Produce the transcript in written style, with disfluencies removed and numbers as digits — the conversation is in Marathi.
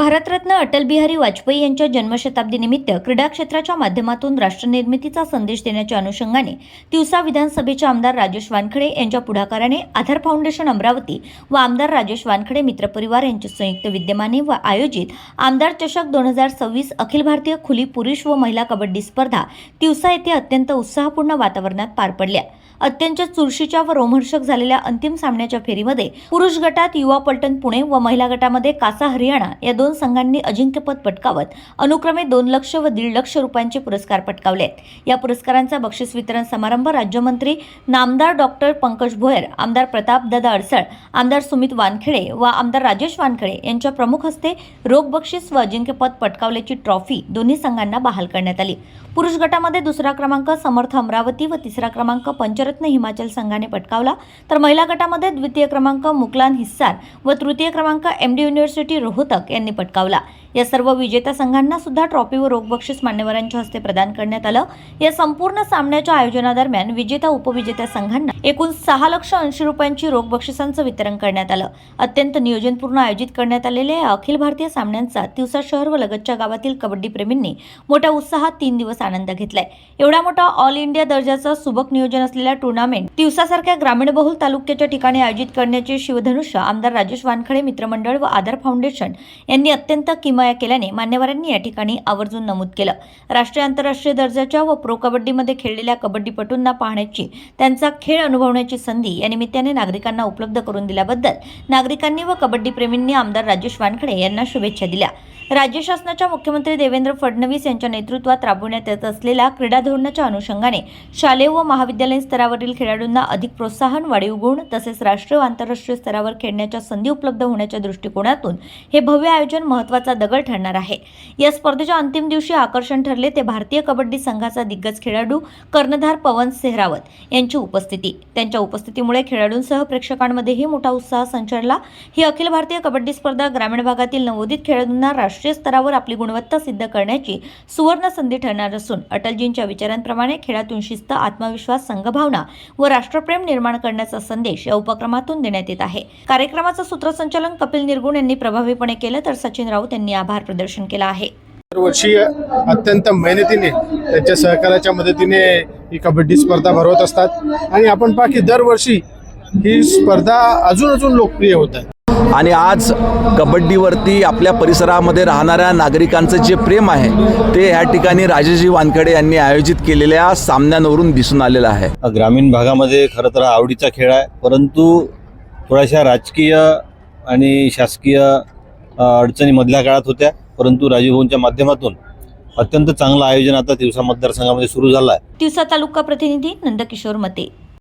भारतरत्न अटल बिहारी वाजपेयी यांच्या जन्मशताब्दीनिमित्त क्रीडा क्षेत्राच्या माध्यमातून राष्ट्रनिर्मितीचा संदेश देण्याच्या अनुषंगाने तिवसा विधानसभेचे आमदार राजेश वानखडे यांच्या पुढाकाराने आधार फाउंडेशन अमरावती व आमदार राजेश वानखडे मित्रपरिवार यांच्या संयुक्त विद्यमाने व आयोजित आमदार चषक 2026 अखिल भारतीय खुली पुरुष व महिला कबड्डी स्पर्धा तिवसा येथे अत्यंत उत्साहपूर्ण वातावरणात पार पडल्या। अत्यंत चुरशीच्या व रोमहर्षक झालेल्या अंतिम सामन्याच्या फेरीमध्ये पुरुष गटात युवा पलटण पुणे व महिला गटामध्ये कासा हरियाणा या दोन संघांनी अजिंक्यपद पटकावत अनुक्रमे 2 लाख व 1.5 लाख रुपयांचे पुरस्कार पटकावले आहेत। या पुरस्कारांचा बक्षीस वितरण समारंभ राज्यमंत्री नामदार डॉक्टर पंकज भोयर, आमदार प्रतापदादा अडसळ, आमदार सुमित वानखेडे व आमदार राजेश वानखडे यांच्या प्रमुख हस्ते रोख बक्षीस व अजिंक्यपद पटकावल्याची ट्रॉफी दोन्ही संघांना बहाल करण्यात आली। पुरुष गटामध्ये दुसरा क्रमांक समर्थ अमरावती व तिसरा क्रमांक पंचरत्न हिमाचल संघाने पटकावला, तर महिला गटामध्ये द्वितीय क्रमांक मुकलान हिस्सार व तृतीय क्रमांक एमडी युनिव्हर्सिटी रोहतक यांनी पटकावला। या सर्व विजेत्या संघांना सुद्धा ट्रॉफी व रोख बक्षीस मान्यवरांच्या हस्ते प्रदान करण्यात आलं। या संपूर्ण सामन्याच्या आयोजनादरम्यान विजेता उपविजेत्या संघांना एकूण 6,80,00,000 रुपयांची रोख बक्षिसांचं वितरण करण्यात आलं। अत्यंत नियोजनपूर्ण आयोजित करण्यात आलेल्या या अखिल भारतीय सामन्यांचा तिवसा शहर व लगतच्या गावातील कबड्डी प्रेमींनी मोठ्या उत्साहात 3 दिवस आनंद घेतलाय। एवढा मोठा ऑल इंडिया दर्जाचा सुबक नियोजन असलेला टुर्नामेंट तिवसासारख्या ग्रामीण बहुल तालुक्याच्या ठिकाणी आयोजित करण्याचे शिवधनुष्य आमदार राजेश वानखडे मित्रमंडळ व आधार फाउंडेशन यांनी अत्यंत किमया केल्याने मान्यवरांनी या ठिकाणी आवर्जून नमूद केलं। राष्ट्रीय आंतरराष्ट्रीय दर्जाच्या व प्रो कबड्डीमध्ये खेळलेल्या कबड्डीपटूंना पाहण्याची, त्यांचा खेळ अनुभवण्याची संधी या निमित्ताने नागरिकांना उपलब्ध करून दिल्याबद्दल नागरिकांनी व कबड्डी प्रेमींनी आमदार राजेश वानखडे यांना शुभेच्छा दिल्या। राज्य शासनाच्या मुख्यमंत्री देवेंद्र फडणवीस यांच्या नेतृत्वात राबवण्यात येत असलेल्या क्रीडा धोरणाच्या अनुषंगाने शालेय व महाविद्यालयीन स्तरावरील खेळाडूंना अधिक प्रोत्साहन, वाढीव गुण तसेच राष्ट्रीय व आंतरराष्ट्रीय स्तरावर खेळण्याच्या संधी उपलब्ध होण्याच्या दृष्टिकोनातून हे भव्य आयोजन महत्त्वाचा दगड ठरणार आहे। या स्पर्धेच्या अंतिम दिवशी आकर्षण ठरले ते भारतीय कबड्डी संघाचा दिग्गज खेळाडू कर्णधार पवन सेहरावत यांची उपस्थिती। त्यांच्या उपस्थितीमुळे खेळाडूंसह प्रेक्षकांमध्येही मोठा उत्साह संचारला। ही अखिल भारतीय कबड्डी स्पर्धा ग्रामीण भागातील नवोदित खेळाडूंना राष्ट्रीय स्तरावर आपली गुणवत्ता सिद्ध करण्याची सुवर्ण संधी ठरणार असून अटलजींच्या विचारांप्रमाणे खेळातून शिस्त, आत्मविश्वास, संघभावना व राष्ट्रप्रेम निर्माण करण्याचा संदेश या उपक्रमातून देण्यात येत आहे। कार्यक्रमाचं सूत्रसंचालन कपिल निरगुण यांनी प्रभावीपणे केलं, तर सचिन राऊत यांनी आभार प्रदर्शन केलं आहे। दरवर्षी अत्यंत मेहनतीने त्यांच्या सहकार्याच्या मदतीने ही कबड्डी स्पर्धा भरवत असतात आणि आपण पाहतो की दरवर्षी ही स्पर्धा अजून लोकप्रिय होत आहे। आणि आज कबड्डीवरती आपल्या परिसरामध्ये राहणाऱ्या नागरिकांचं जे प्रेम आहे ते या ठिकाणी राजेशजी वानखडे यांनी आयोजित केलेल्या सामन्यांवरून दिसून आलेलं आहे। ग्रामीण भागामध्ये खरं तर आवडीचा खेळ आहे, परंतु थोड्याशा राजकीय आणि शासकीय अडचणी मधल्या काळात होत्या, परंतु राजीवभाऊंच्या माध्यमातून अत्यंत चांगलं आयोजन आता तिवसा मतदारसंघामध्ये सुरू झालं आहे। तिवसा तालुका प्रतिनिधी नंदकिशोर मते।